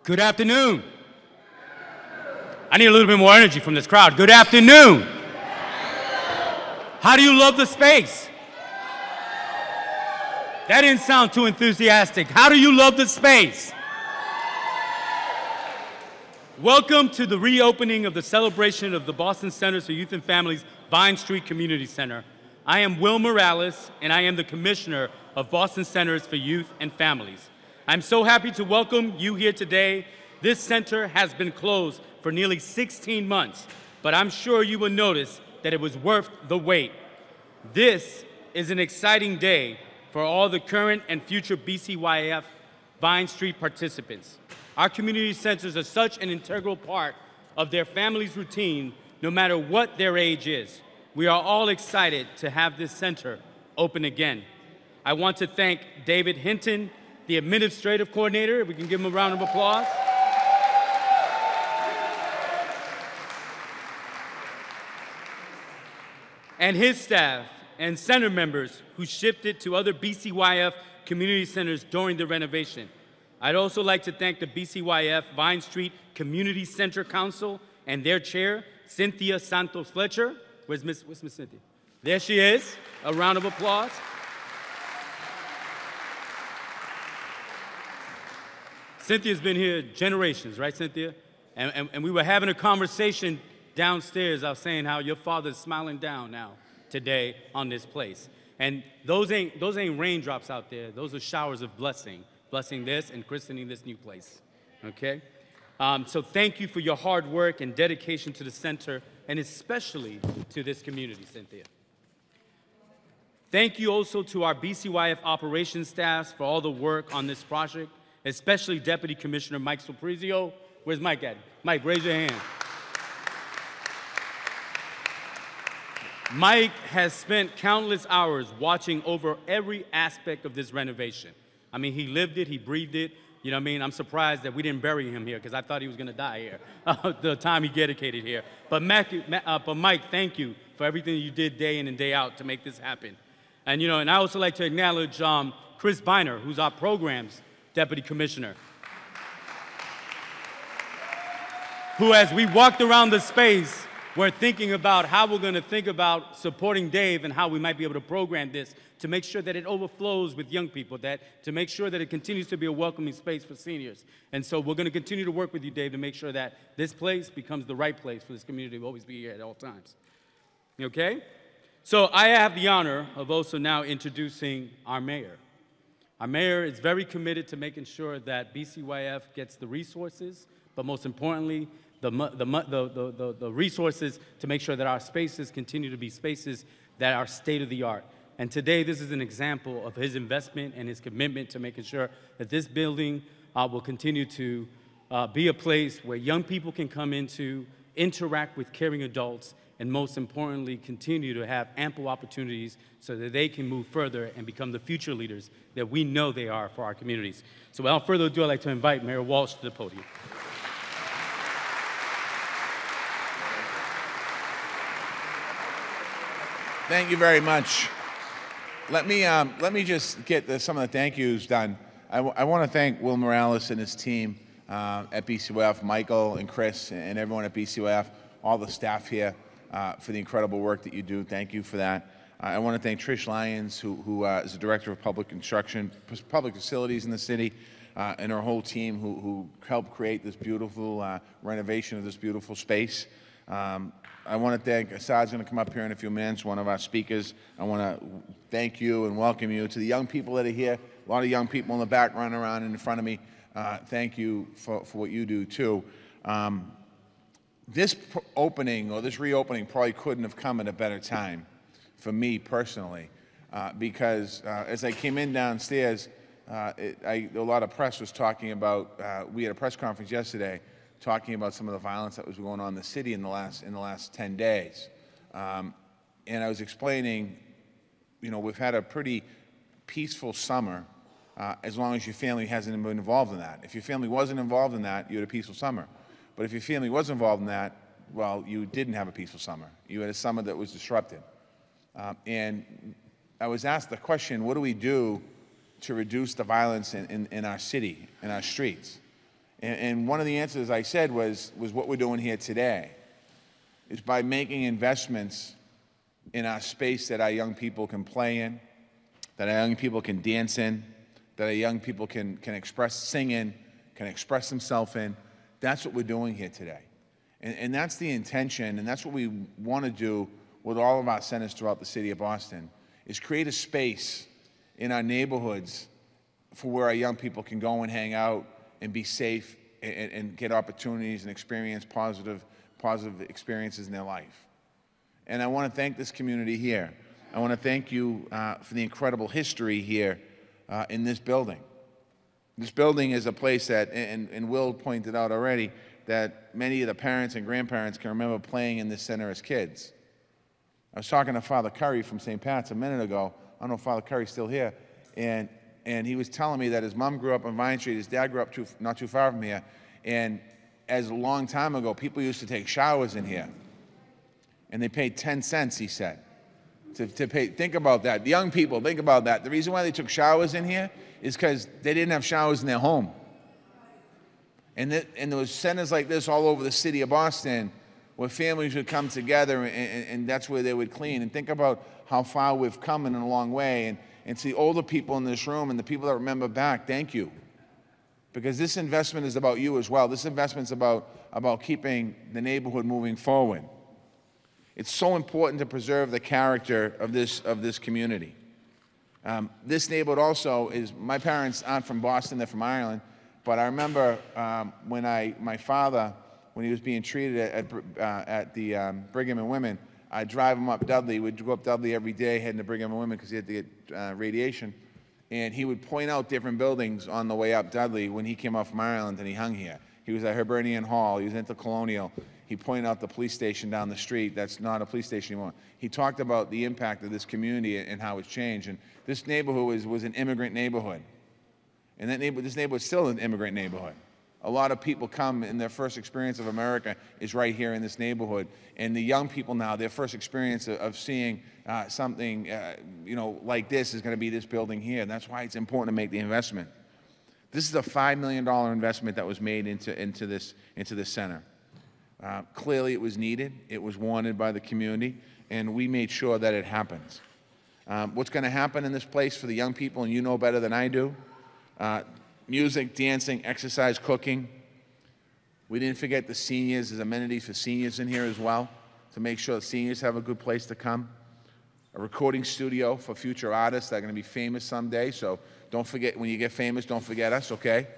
Good afternoon. I need a little bit more energy from this crowd. Good afternoon. How do you love the space? That didn't sound too enthusiastic. How do you love the space? Welcome to the reopening of the celebration of the Boston Centers for Youth and Families Vine Street Community Center. I am Will Morales, and I am the Commissioner of Boston Centers for Youth and Families. I'm so happy to welcome you here today. This center has been closed for nearly 16 months, but I'm sure you will notice that it was worth the wait. This is an exciting day for all the current and future BCYF Vine Street participants. Our community centers are such an integral part of their family's routine, no matter what their age is. We are all excited to have this center open again. I want to thank David Hinton, the administrative coordinator, if we can give him a round of applause. And his staff and center members who shifted to other BCYF community centers during the renovation. I'd also like to thank the BCYF Vine Street Community Center Council and their chair, Cynthia Santos Fletcher. Where's Miss Cynthia? There she is. A round of applause. Cynthia's been here generations, right, Cynthia? And we were having a conversation downstairs. I was saying how your father's smiling down now today on this place. And those ain't raindrops out there. Those are showers of blessing. Blessing this and christening this new place, okay? So thank you for your hard work and dedication to the center, and especially to this community, Cynthia. Thank you also to our BCYF operations staffs for all the work on this project, especially Deputy Commissioner Mike Soprizio. Where's Mike at? Mike, raise your hand. Mike has spent countless hours watching over every aspect of this renovation. I mean, he lived it, he breathed it. You know what I mean? I'm surprised that we didn't bury him here because I thought he was going to die here, the time he dedicated here. But Mike, thank you for everything you did day in and day out to make this happen. And, you know, and I also like to acknowledge Chris Biner, who's our programs Deputy Commissioner, who, as we walked around the space, we're thinking about how we're going to think about supporting Dave and how we might be able to program this to make sure that it overflows with young people, to make sure that it continues to be a welcoming space for seniors. And so we're going to continue to work with you, Dave, to make sure that this place becomes the right place for this community to always be here at all times. Okay? So I have the honor of also now introducing our mayor. Our mayor is very committed to making sure that BCYF gets the resources, but most importantly, the resources to make sure that our spaces continue to be spaces that are state-of-the-art. And today, this is an example of his investment and his commitment to making sure that this building will continue to be a place where young people can come into, interact with caring adults, and most importantly, continue to have ample opportunities so that they can move further and become the future leaders that we know they are for our communities. So without further ado, I'd like to invite Mayor Walsh to the podium. Thank you very much. Let me just get some of the thank yous done. I want to thank Will Morales and his team at BCYF, Michael and Chris and everyone at BCYF, all the staff here for the incredible work that you do. Thank you for that. I want to thank Trish Lyons, who is the Director of Public Construction, Public Facilities in the city, and her whole team who helped create this beautiful renovation of this beautiful space. I want to thank, Assad's going to come up here in a few minutes, one of our speakers. I want to thank you and welcome you to the young people that are here. A lot of young people in the back running around in front of me. Thank you for what you do, too. This opening, or this reopening, probably couldn't have come at a better time for me personally, because as I came in downstairs, a lot of press was talking about, we had a press conference yesterday, talking about some of the violence that was going on in the city in the last 10 days. And I was explaining, you know, we've had a pretty peaceful summer as long as your family hasn't been involved in that. If your family wasn't involved in that, you had a peaceful summer. But if your family was involved in that, well, you didn't have a peaceful summer. You had a summer that was disrupted. And I was asked the question, what do we do to reduce the violence in our city, in our streets? And one of the answers I said was what we're doing here today, is by making investments in our space that our young people can play in, that our young people can dance in, that our young people can sing in, can express themselves in. That's what we're doing here today. And that's the intention, and that's what we want to do with all of our centers throughout the city of Boston, is create a space in our neighborhoods for where our young people can go and hang out and be safe and get opportunities and experience positive experiences in their life. And I want to thank this community here. I want to thank you for the incredible history here in this building. This building is a place that, and Will pointed out already, that many of the parents and grandparents can remember playing in this center as kids. I was talking to Father Curry from St. Pat's a minute ago. I don't know if Father Curry's still here. And he was telling me that his mom grew up on Vine Street, his dad grew up not too far from here. And as a long time ago, people used to take showers in here. And they paid 10 cents, he said, to pay. Think about that. The young people, think about that. The reason why they took showers in here is because they didn't have showers in their home. And there was centers like this all over the city of Boston where families would come together and that's where they would clean. And think about how far we've come in a long way. And to the older people in this room and the people that remember back, thank you. Because this investment is about you as well. This investment is about keeping the neighborhood moving forward. It's so important to preserve the character of this community. This neighborhood also is, my parents aren't from Boston, they're from Ireland, but I remember when my father, when he was being treated at the Brigham and Women, I'd drive him up Dudley. We'd go up Dudley every day heading to Brigham and Women because he had to get radiation. And he would point out different buildings on the way up Dudley when he came up from Ireland and he hung here. He was at Hibernian Hall, he was into Colonial. He pointed out the police station down the street. That's not a police station anymore. He talked about the impact of this community and how it's changed. And this neighborhood was an immigrant neighborhood. And this neighborhood is still an immigrant neighborhood. A lot of people come and their first experience of America is right here in this neighborhood. And the young people now, their first experience of seeing something like this is going to be this building here. And that's why it's important to make the investment. This is a $5 million investment that was made into this center. Clearly it was needed, it was wanted by the community, and we made sure that it happens. What's going to happen in this place for the young people, and you know better than I do, music, dancing, exercise, cooking. We didn't forget the seniors. There's amenities for seniors in here as well to make sure the seniors have a good place to come. A recording studio for future artists that are going to be famous someday, so don't forget, when you get famous, don't forget us, okay?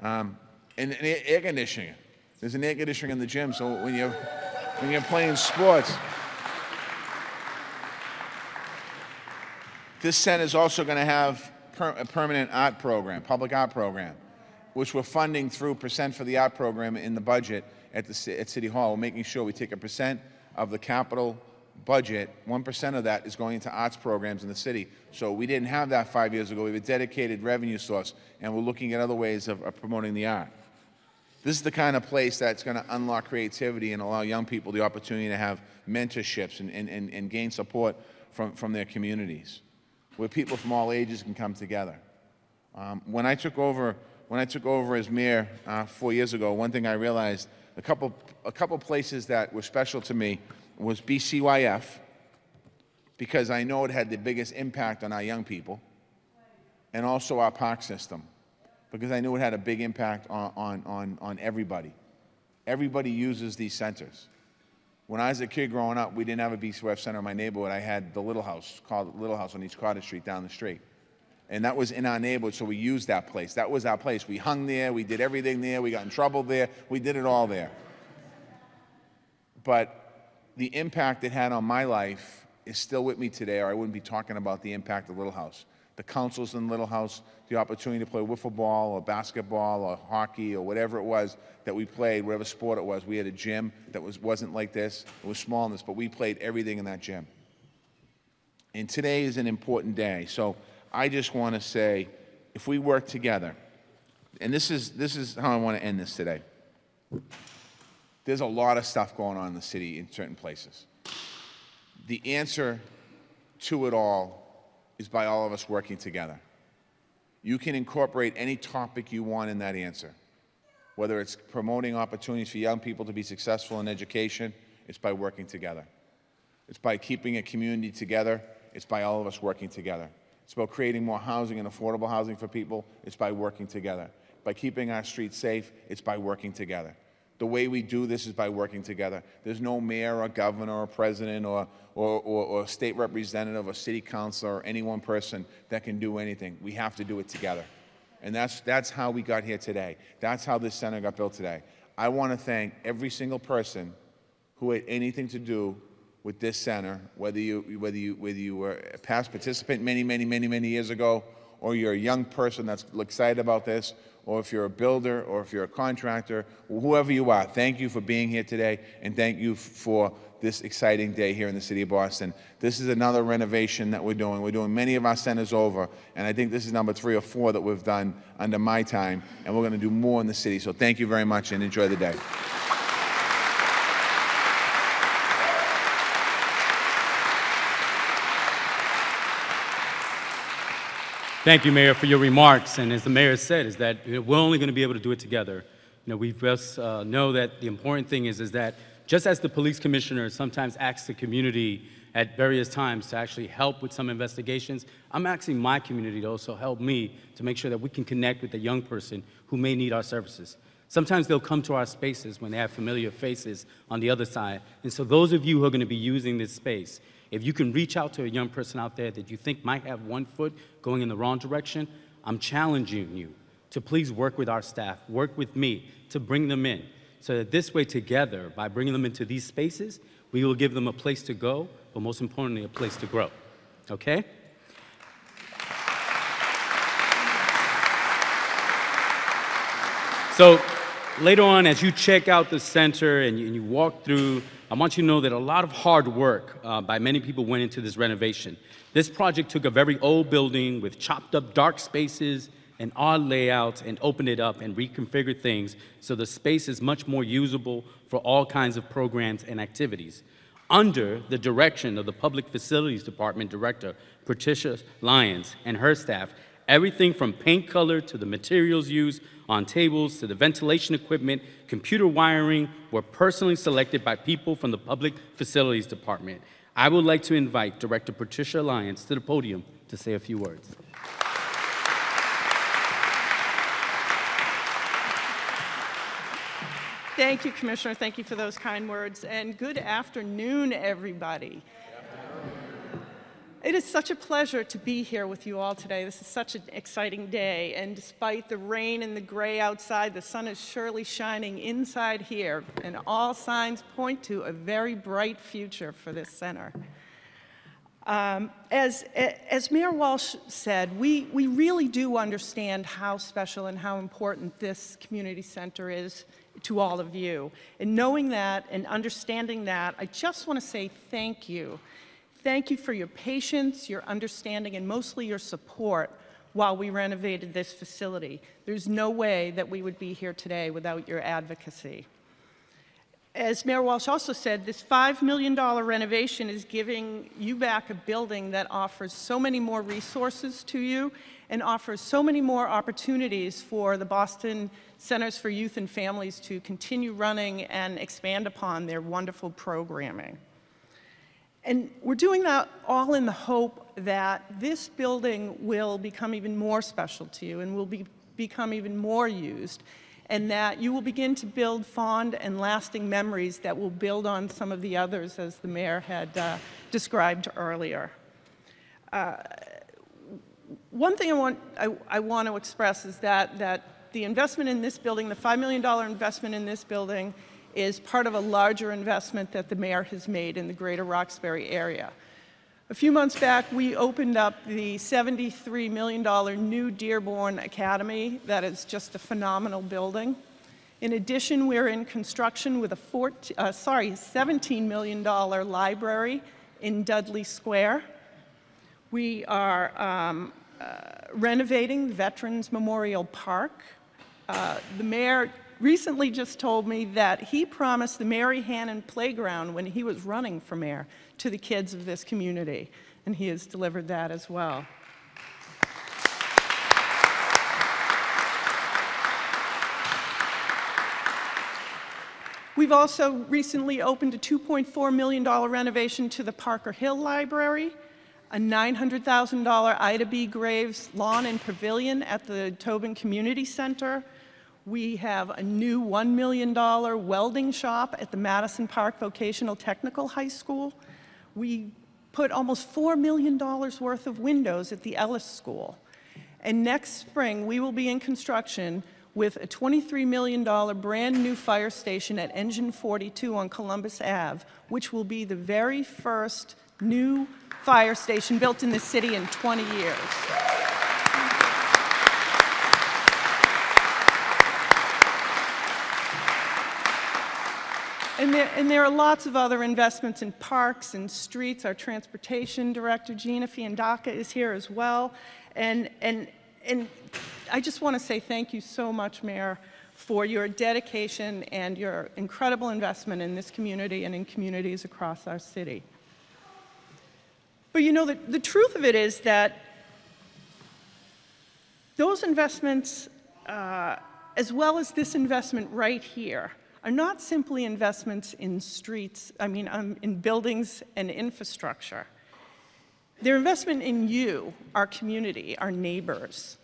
And air conditioning. There's an air conditioning in the gym, so when you're playing sports. This center is also going to have a permanent art program, public art program, which we're funding through percent for the art program in the budget at City Hall. We're making sure we take a percent of the capital budget, 1% of that is going into arts programs in the city. So we didn't have that 5 years ago. We have a dedicated revenue source, and we're looking at other ways of promoting the art. This is the kind of place that's going to unlock creativity and allow young people the opportunity to have mentorships and gain support from their communities, where people from all ages can come together. When I took over as mayor 4 years ago, one thing I realized, a couple places that were special to me was BCYF, because I know it had the biggest impact on our young people, and also our park system, because I knew it had a big impact on everybody. Everybody uses these centers. When I was a kid growing up, we didn't have a BCYF center in my neighborhood. I had the Little House, called Little House on East Cottage Street down the street. And that was in our neighborhood, so we used that place. That was our place. We hung there, we did everything there, we got in trouble there, we did it all there. But the impact it had on my life is still with me today, or I wouldn't be talking about the impact of Little House. The councils in Little House, the opportunity to play wiffle ball or basketball or hockey or whatever it was that we played, whatever sport it was. We had a gym that wasn't like this. It was small in this, but we played everything in that gym. And today is an important day. So I just want to say, if we work together, and this is how I want to end this today. There's a lot of stuff going on in the city in certain places. The answer to it all is by all of us working together. You can incorporate any topic you want in that answer. whether it's promoting opportunities for young people to be successful in education, it's by working together. It's by keeping a community together. It's by all of us working together. It's about creating more housing and affordable housing for people. It's by working together. By keeping our streets safe, it's by working together. The way we do this is by working together. There's no mayor or governor or president or state representative or city councilor or any one person that can do anything. We have to do it together. And that's how we got here today. That's how this center got built today. I want to thank every single person who had anything to do with this center, whether you were a past participant many years ago, or you're a young person that's excited about this, or if you're a builder, or if you're a contractor, whoever you are, thank you for being here today, and thank you for this exciting day here in the city of Boston. This is another renovation that we're doing. We're doing many of our centers over, and I think this is number 3 or 4 that we've done under my time, and we're going to do more in the city. So thank you very much, and enjoy the day. Thank you, Mayor, for your remarks. And as the Mayor said, is that we're only going to be able to do it together. We just know that the important thing is that just as the police commissioner sometimes asks the community at various times to actually help with some investigations, I'm asking my community to also help me to make sure that we can connect with the young person who may need our services. Sometimes they'll come to our spaces when they have familiar faces on the other side. And so those of you who are going to be using this space, if you can reach out to a young person out there that you think might have one foot going in the wrong direction, I'm challenging you to please work with our staff, work with me to bring them in, so that this way together, by bringing them into these spaces, we will give them a place to go, but most importantly, a place to grow, okay? So later on, as you check out the center and you walk through, I want you to know that a lot of hard work by many people went into this renovation. This project took a very old building with chopped up dark spaces and odd layouts and opened it up and reconfigured things so the space is much more usable for all kinds of programs and activities. Under the direction of the Public Facilities Department Director, Patricia Lyons, and her staff, everything from paint color to the materials used on tables to the ventilation equipment, computer wiring were personally selected by people from the Public Facilities Department. I would like to invite Director Patricia Lyons to the podium to say a few words. Thank you, Commissioner. Thank you for those kind words. And good afternoon, everybody. It is such a pleasure to be here with you all today. This is such an exciting day. And despite the rain and the gray outside, the sun is surely shining inside here. And all signs point to a very bright future for this center. As Mayor Walsh said, we really do understand how special and how important this community center is to all of you. And knowing that and understanding that, I just want to say thank you. Thank you for your patience, your understanding, and mostly your support while we renovated this facility. There's no way that we would be here today without your advocacy. As Mayor Walsh also said, this $5 million renovation is giving you back a building that offers so many more resources to you and offers so many more opportunities for the Boston Centers for Youth and Families to continue running and expand upon their wonderful programming. And we're doing that all in the hope that this building will become even more special to you and will become even more used, and that you will begin to build fond and lasting memories that will build on some of the others, as the mayor had described earlier. One thing I want to express is that the investment in this building, the $5 million investment in this building, is part of a larger investment that the mayor has made in the greater Roxbury area. A few months back, we opened up the $73 million new Dearborn Academy. That is just a phenomenal building. In addition, we're in construction with a $17 million library in Dudley Square. We are renovating Veterans Memorial Park. The mayor recently just told me that he promised the Mary Hannon Playground when he was running for mayor to the kids of this community, and he has delivered that as well. We've also recently opened a $2.4 million renovation to the Parker Hill Library, a $900,000 Ida B. Graves lawn and pavilion at the Tobin Community Center. We have a new $1 million welding shop at the Madison Park Vocational Technical High School. We put almost $4 million worth of windows at the Ellis School. And next spring, we will be in construction with a $23 million brand new fire station at Engine 42 on Columbus Ave, which will be the very first new fire station built in the city in 20 years. And there are lots of other investments in parks and streets. Our transportation director, Gina Fiandaca, is here as well. And I just want to say thank you so much, Mayor, for your dedication and your incredible investment in this community and in communities across our city. But you know, the truth of it is that those investments, as well as this investment right here, are not simply investments in streets, in buildings and infrastructure. They're investment in you, our community, our neighbors.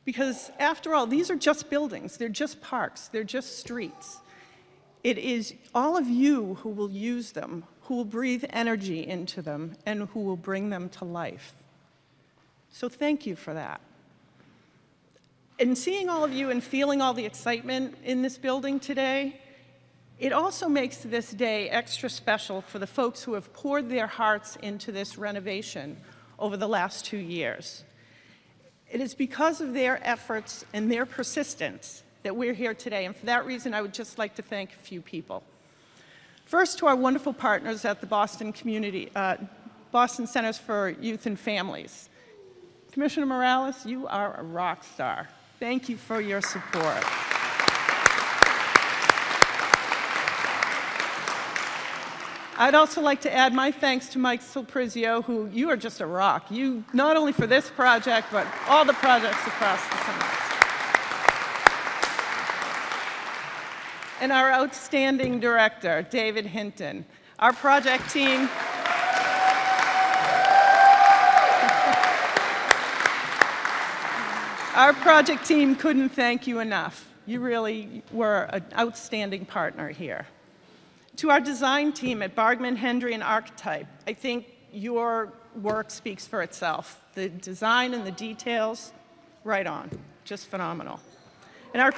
Because after all, these are just buildings, they're just parks, they're just streets. It is all of you who will use them, who will breathe energy into them, and who will bring them to life. So thank you for that. And seeing all of you and feeling all the excitement in this building today, it also makes this day extra special for the folks who have poured their hearts into this renovation over the last 2 years. It is because of their efforts and their persistence that we're here today, and for that reason, I would just like to thank a few people. First, to our wonderful partners at the Boston Centers for Youth and Families. Commissioner Morales, you are a rock star. Thank you for your support. I'd also like to add my thanks to Mike Sulprizio, who you are just a rock. You, not only for this project, but all the projects across the Center. And our outstanding director, David Hinton. Our project team, couldn't thank you enough. You really were an outstanding partner here. To our design team at Bargman, Hendry, and Archetype, I think your work speaks for itself. The design and the details, right on, just phenomenal. And our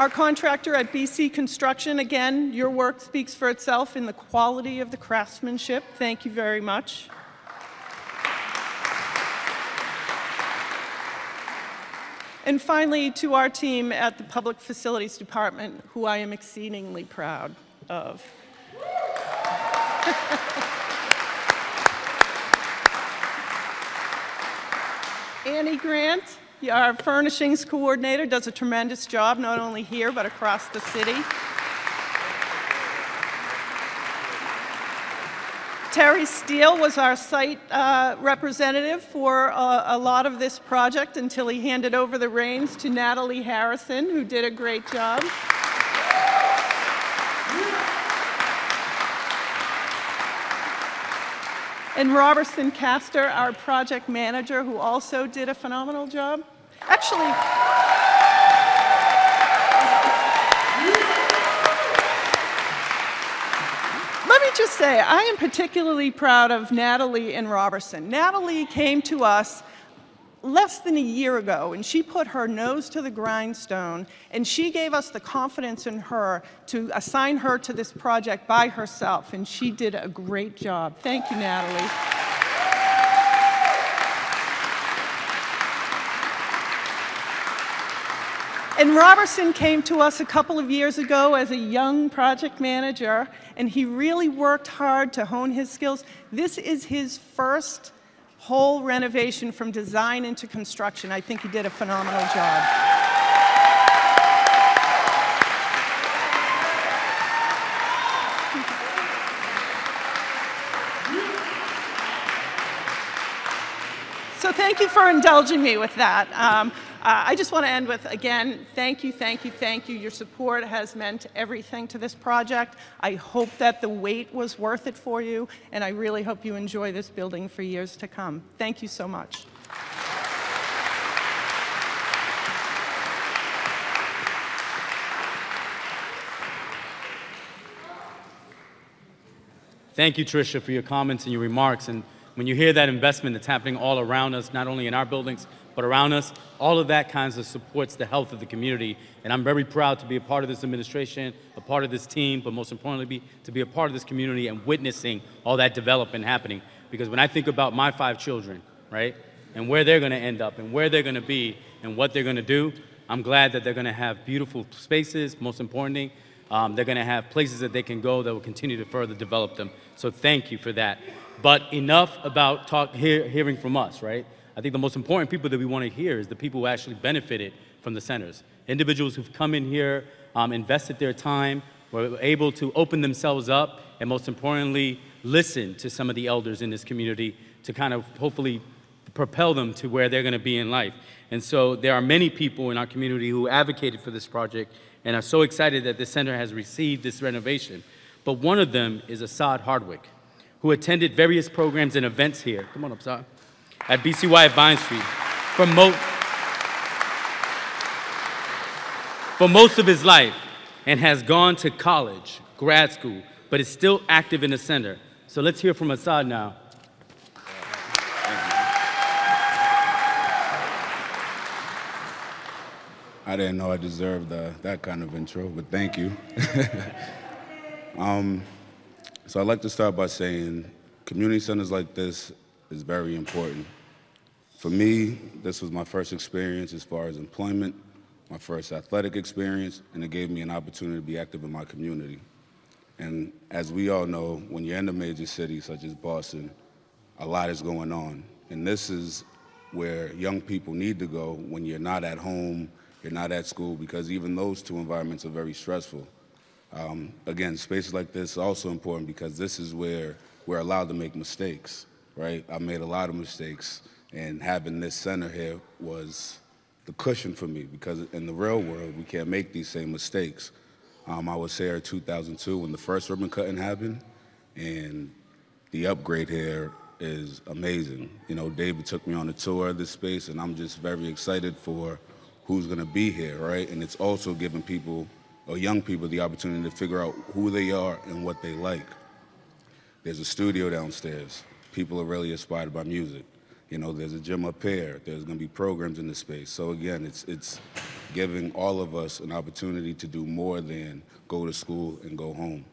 contractor at BC Construction, again, your work speaks for itself in the quality of the craftsmanship. Thank you very much. And finally, to our team at the Public Facilities Department, who I am exceedingly proud of. Annie Grant, our furnishings coordinator, does a tremendous job, not only here, but across the city. Terry Steele was our site representative for a lot of this project until he handed over the reins to Natalie Harrison, who did a great job. And Robertson Castor, our project manager, who also did a phenomenal job. Actually, let me just say, I am particularly proud of Natalie and Robertson. Natalie came to us less than a year ago, and she put her nose to the grindstone, and she gave us the confidence in her to assign her to this project by herself, and she did a great job. Thank you, Natalie. And Robertson came to us a couple of years ago as a young project manager, and he really worked hard to hone his skills. This is his first whole renovation from design into construction. I think he did a phenomenal job. So thank you for indulging me with that. I just want to end with, again, thank you, thank you, thank you. Your support has meant everything to this project. I hope that the wait was worth it for you, and I really hope you enjoy this building for years to come. Thank you so much. Thank you, Tricia, for your comments and your remarks. And when you hear that investment that's happening all around us, not only in our buildings, but around us, all of that kinds of supports the health of the community. And I'm very proud to be a part of this administration, a part of this team, but most importantly, to be a part of this community and witnessing all that development happening. Because when I think about my 5 children, right, and where they're going to end up and where they're going to be and what they're going to do, I'm glad that they're going to have beautiful spaces, most importantly. They're going to have places that they can go that will continue to further develop them. So thank you for that. But enough about hearing from us, right? I think the most important people that we want to hear is the people who actually benefited from the centers. Individuals who've come in here, invested their time, were able to open themselves up, and most importantly, listen to some of the elders in this community to kind of hopefully propel them to where they're going to be in life. And so there are many people in our community who advocated for this project and are so excited that the center has received this renovation. But one of them is Assad Hardwick, who attended various programs and events here. Come on up, Assad. At BCYF Vine Street for most of his life, and has gone to college, grad school, but is still active in the center. So let's hear from Assad now. I didn't know I deserved that kind of intro, but thank you. So I'd like to start by saying community centers like this is very important. For me, this was my first experience as far as employment, my first athletic experience, and it gave me an opportunity to be active in my community. And as we all know, when you're in a major city such as Boston, a lot is going on. And this is where young people need to go when you're not at home, you're not at school, because even those two environments are very stressful. Again, spaces like this are also important because this is where we're allowed to make mistakes, right? I made a lot of mistakes, and having this center here was the cushion for me because in the real world, we can't make these same mistakes. I was here in 2002 when the first ribbon cutting happened, and the upgrade here is amazing. You know, David took me on a tour of this space, and I'm just very excited for who's gonna be here, right? And it's also giving people, or young people, the opportunity to figure out who they are and what they like. There's a studio downstairs. People are really inspired by music. You know, there's a gym up here. There's gonna be programs in this space. So again, it's giving all of us an opportunity to do more than go to school and go home.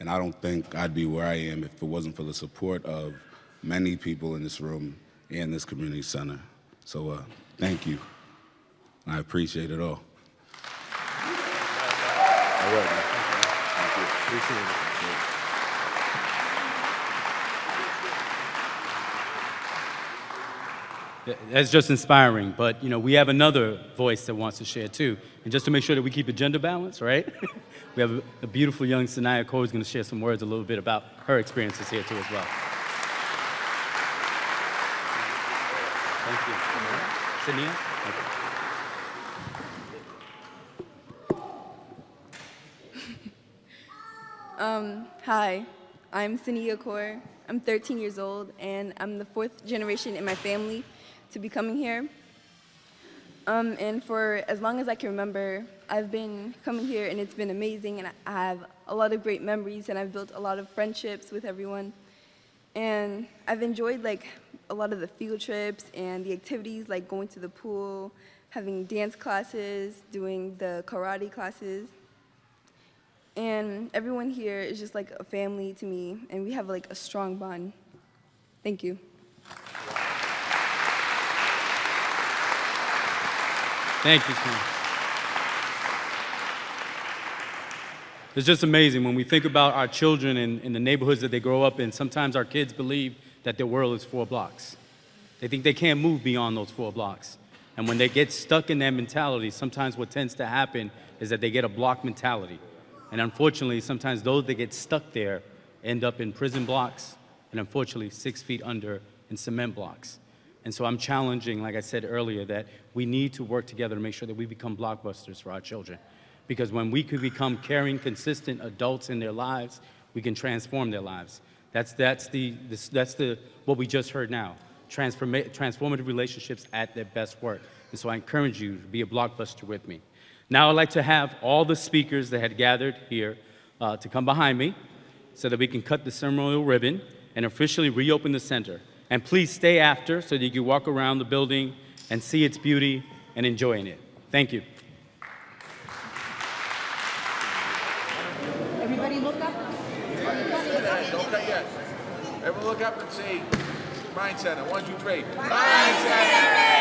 And I don't think I'd be where I am if it wasn't for the support of many people in this room and this community center. So thank you. I appreciate it all. All right. Thank you. Appreciate it. That's just inspiring, but you know, we have another voice that wants to share too. And just to make sure that we keep a gender balance, right? We have a beautiful young Sanaya Kaur who's going to share some words a little bit about her experiences here too as well. Thank you. Sania? Okay. Hi, I'm Sania Kaur. I'm 13 years old, and I'm the 4th generation in my family to be coming here. And for as long as I can remember, I've been coming here, and it's been amazing, and I have a lot of great memories, and I've built a lot of friendships with everyone. And I've enjoyed like a lot of the field trips and the activities, like going to the pool, having dance classes, doing the karate classes. And everyone here is just like a family to me, and we have like a strong bond. Thank you. Thank you, Sam. It's just amazing when we think about our children and the neighborhoods that they grow up in. Sometimes our kids believe that their world is 4 blocks. They think they can't move beyond those 4 blocks. And when they get stuck in that mentality, sometimes what tends to happen is that they get a block mentality. And unfortunately, sometimes those that get stuck there end up in prison blocks and unfortunately 6 feet under in cement blocks. And so I'm challenging, like I said earlier, that we need to work together to make sure that we become blockbusters for our children. Because when we can become caring, consistent adults in their lives, we can transform their lives. That's what we just heard now. Transformative relationships at their best work. And so I encourage you to be a blockbuster with me. Now I'd like to have all the speakers that had gathered here to come behind me so that we can cut the ceremonial ribbon and officially reopen the center. And please stay after so that you can walk around the building and see its beauty and enjoying it. Thank you. Everybody look up. Don't cut yet. Everyone look up and say, Mind Center. 1, 2, 3. Mind Center!